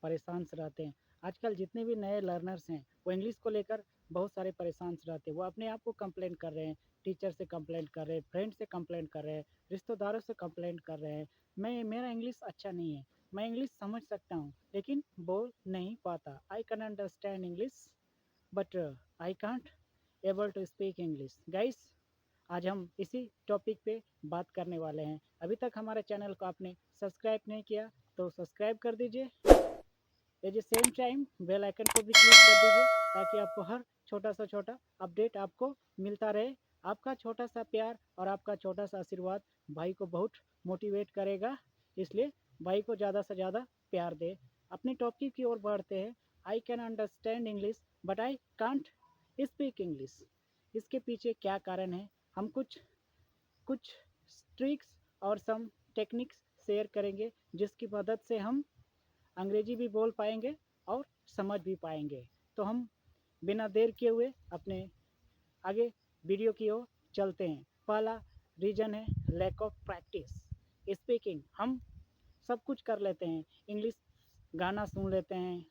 परेशान से रहते हैं। आजकल जितने भी नए लर्नर्स हैं वो इंग्लिश को लेकर बहुत सारे परेशान से रहते हैं। वो अपने आप को कंप्लेंट कर रहे हैं, टीचर से कंप्लेंट कर रहे हैं, फ्रेंड से कंप्लेंट कर रहे हैं, रिश्तेदारों से कंप्लेंट कर रहे हैं। मैं मेरा इंग्लिश अच्छा नहीं है, मैं इंग्लिश समझ सकता हूँ लेकिन बोल नहीं पाता। I can understand English but I can't able to speak English. Guys, आज हम इसी टॉपिक पे बात करने वाले हैं। अभी तक हमारे चैनल को आपने सब्सक्राइब नहीं किया तो सब्सक्राइब कर दीजिए। At the same time bell icon को भी क्लिक कर दीजिए ताकि आपको हर छोटा अपडेट आपको मिलता रहे। आपका छोटा सा प्यार और आपका छोटा सा आशीर्वाद भाई को बहुत मोटिवेट करेगा, इसलिए भाई को ज़्यादा से ज़्यादा प्यार दे। अपने टॉपिक की ओर बढ़ते हैं। आई can understand English but I can't speak English. इसके पीछे क्या कारण है, हम कुछ कुछ ट्रिक्स और सम टेक्निक्स शेयर करेंगे जिसकी मदद से हम अंग्रेजी भी बोल पाएंगे और समझ भी पाएंगे। तो हम बिना देर किए हुए अपने आगे वीडियो की ओर चलते हैं। पहला रीज़न है लैक ऑफ प्रैक्टिस स्पीकिंग। हम सब कुछ कर लेते हैं, इंग्लिश गाना सुन लेते हैं,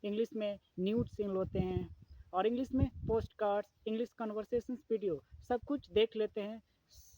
इंग्लिश में न्यूज़ सुन लेते हैं और इंग्लिश में post cards, English conversation video सब कुछ देख लेते हैं,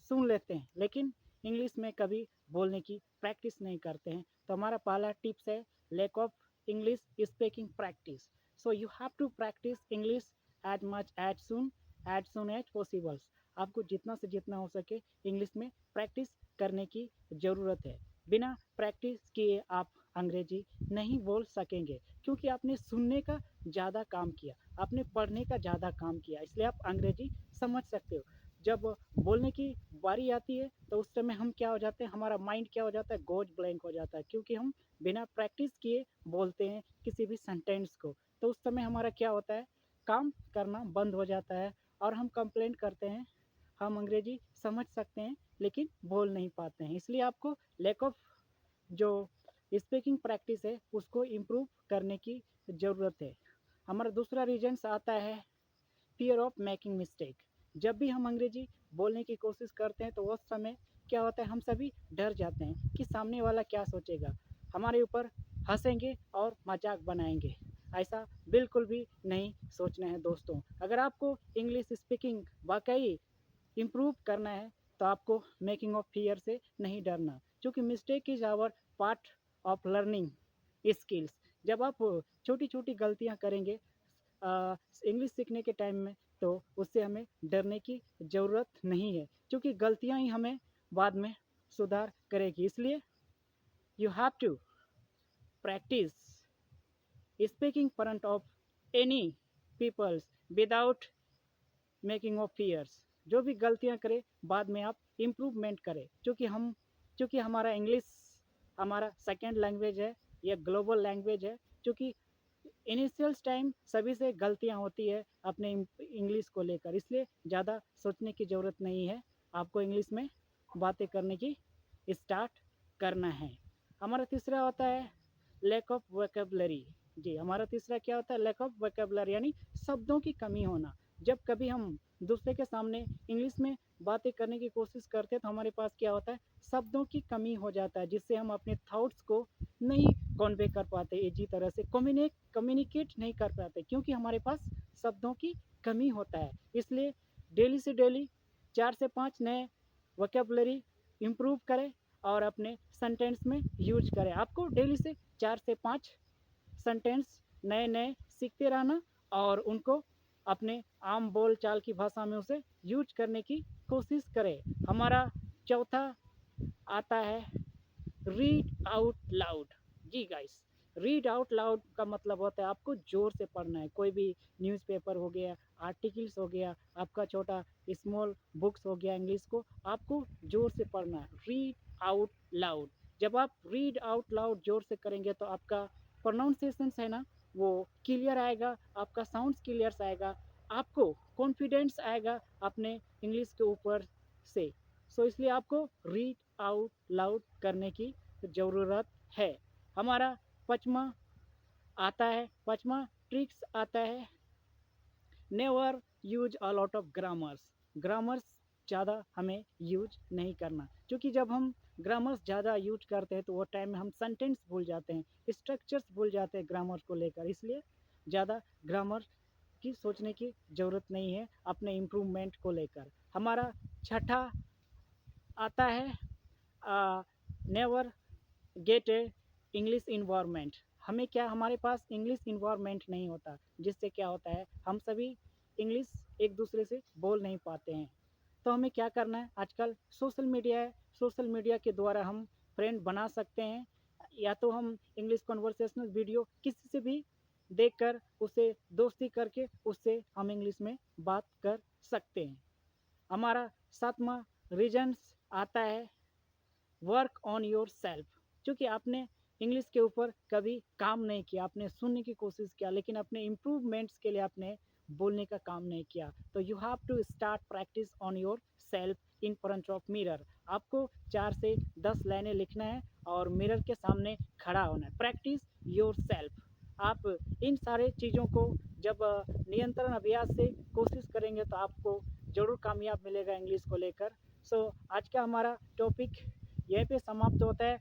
सुन लेते हैं, लेकिन इंग्लिश में कभी बोलने की प्रैक्टिस नहीं करते हैं। तो हमारा पहला टिप्स है lack of English speaking practice. So you have to practice English as much as soon as possible. आपको जितना से जितना हो सके इंग्लिश में प्रैक्टिस करने की ज़रूरत है। बिना प्रैक्टिस किए आप अंग्रेजी नहीं बोल सकेंगे, क्योंकि आपने सुनने का ज़्यादा काम किया, आपने पढ़ने का ज़्यादा काम किया, इसलिए आप अंग्रेजी समझ सकते हो। जब बोलने की बारी आती है तो उस समय हम क्या हो जाते हैं, हमारा माइंड क्या हो जाता है, गोज ब्लैंक हो जाता है, क्योंकि हम बिना प्रैक्टिस किए बोलते हैं किसी भी सेंटेंस को। तो उस समय हमारा क्या होता है, काम करना बंद हो जाता है और हम कंप्लेंट करते हैं हम अंग्रेजी समझ सकते हैं लेकिन बोल नहीं पाते हैं। इसलिए आपको लैक ऑफ जो स्पीकिंग प्रैक्टिस है उसको इम्प्रूव करने की ज़रूरत है। हमारा दूसरा रीजन्स आता है फियर ऑफ मेकिंग मिस्टेक। जब भी हम अंग्रेजी बोलने की कोशिश करते हैं तो उस समय क्या होता है, हम सभी डर जाते हैं कि सामने वाला क्या सोचेगा, हमारे ऊपर हंसेंगे और मजाक बनाएंगे। ऐसा बिल्कुल भी नहीं सोचना है दोस्तों। अगर आपको इंग्लिश स्पीकिंग वाकई इम्प्रूव करना है तो आपको मेकिंग ऑफ फियर से नहीं डरना, क्योंकि mistake is our part of learning skills. जब आप छोटी छोटी गलतियां करेंगे इंग्लिश सीखने के टाइम में तो उससे हमें डरने की ज़रूरत नहीं है, क्योंकि गलतियां ही हमें बाद में सुधार करेगी। इसलिए you have to practice speaking front of any peoples without making of fears. जो भी गलतियां करें बाद में आप इम्प्रूवमेंट करें, क्योंकि हमारा इंग्लिश हमारा सेकेंड लैंग्वेज है, यह ग्लोबल लैंग्वेज है। क्योंकि इनिशियल टाइम सभी से गलतियां होती है अपने इंग्लिश को लेकर, इसलिए ज़्यादा सोचने की ज़रूरत नहीं है, आपको इंग्लिश में बातें करने की स्टार्ट करना है। हमारा तीसरा होता है लैक ऑफ वोकेबलरी। जी, हमारा तीसरा क्या होता है, लैक ऑफ वोकेबलरी, यानी शब्दों की कमी होना। जब कभी हम दूसरे के सामने इंग्लिश में बातें करने की कोशिश करते हैं तो हमारे पास क्या होता है, शब्दों की कमी हो जाता है, जिससे हम अपने थॉट्स को नहीं कन्वे कर पाते, इजी तरह से कम्युनिकेट नहीं कर पाते, क्योंकि हमारे पास शब्दों की कमी होता है। इसलिए डेली से डेली 4 से 5 नए वोकेबलरी इम्प्रूव करें और अपने सेंटेंस में यूज करें। आपको डेली से 4 से 5 सेंटेंस नए नए सीखते रहना और उनको अपने आम बोल चाल की भाषा में उसे यूज करने की कोशिश करें। हमारा चौथा आता है रीड आउट लाउड। जी गाइस, रीड आउट लाउड का मतलब होता है आपको जोर से पढ़ना है। कोई भी न्यूज़पेपर हो गया, आर्टिकल्स हो गया, आपका छोटा स्मॉल बुक्स हो गया, इंग्लिश को आपको जोर से पढ़ना है, रीड आउट लाउड। जब आप रीड आउट लाउड जोर से करेंगे तो आपका प्रोनाउंसिएशन है ना, वो क्लियर आएगा, आपका साउंड्स क्लियर आएगा, आपको कॉन्फिडेंस आएगा अपने इंग्लिश के ऊपर से। सो इसलिए आपको रीड आउट लाउड करने की ज़रूरत है। हमारा पचमा पचमा ट्रिक्स आता है never use a lot of grammars. Grammars ज़्यादा हमें यूज नहीं करना, क्योंकि जब हम ग्रामर्स ज़्यादा यूज करते हैं तो वो टाइम में हम सेंटेंस भूल जाते हैं, स्ट्रक्चर्स भूल जाते हैं ग्रामर को लेकर। इसलिए ज़्यादा ग्रामर की सोचने की ज़रूरत नहीं है अपने इम्प्रूवमेंट को लेकर। हमारा छठा आता है नेवर गेट ए इंग्लिश इन्वायरमेंट। हमें क्या, हमारे पास इंग्लिश इन्वायरमेंट नहीं होता, जिससे क्या होता है हम सभी इंग्लिश एक दूसरे से बोल नहीं पाते हैं। तो हमें क्या करना है, आजकल सोशल मीडिया है, सोशल मीडिया के द्वारा हम फ्रेंड बना सकते हैं, या तो हम इंग्लिश कन्वर्सेशनल वीडियो किसी से भी देखकर उसे दोस्ती करके उससे हम इंग्लिश में बात कर सकते हैं। हमारा सातवां रीजन्स आता है वर्क ऑन योर सेल्फ। क्योंकि आपने इंग्लिश के ऊपर कभी काम नहीं किया, आपने सुनने की कोशिश किया लेकिन अपने इम्प्रूवमेंट्स के लिए आपने बोलने का काम नहीं किया, तो you have to start practice on your self in front of mirror. आपको 4 से 10 लाइनें लिखना है और मिरर के सामने खड़ा होना है। Practice your self. आप इन सारे चीज़ों को जब नियंत्रण अभ्यास से कोशिश करेंगे तो आपको ज़रूर कामयाब मिलेगा इंग्लिश को लेकर। सो आज का हमारा टॉपिक यहीं पे समाप्त होता है।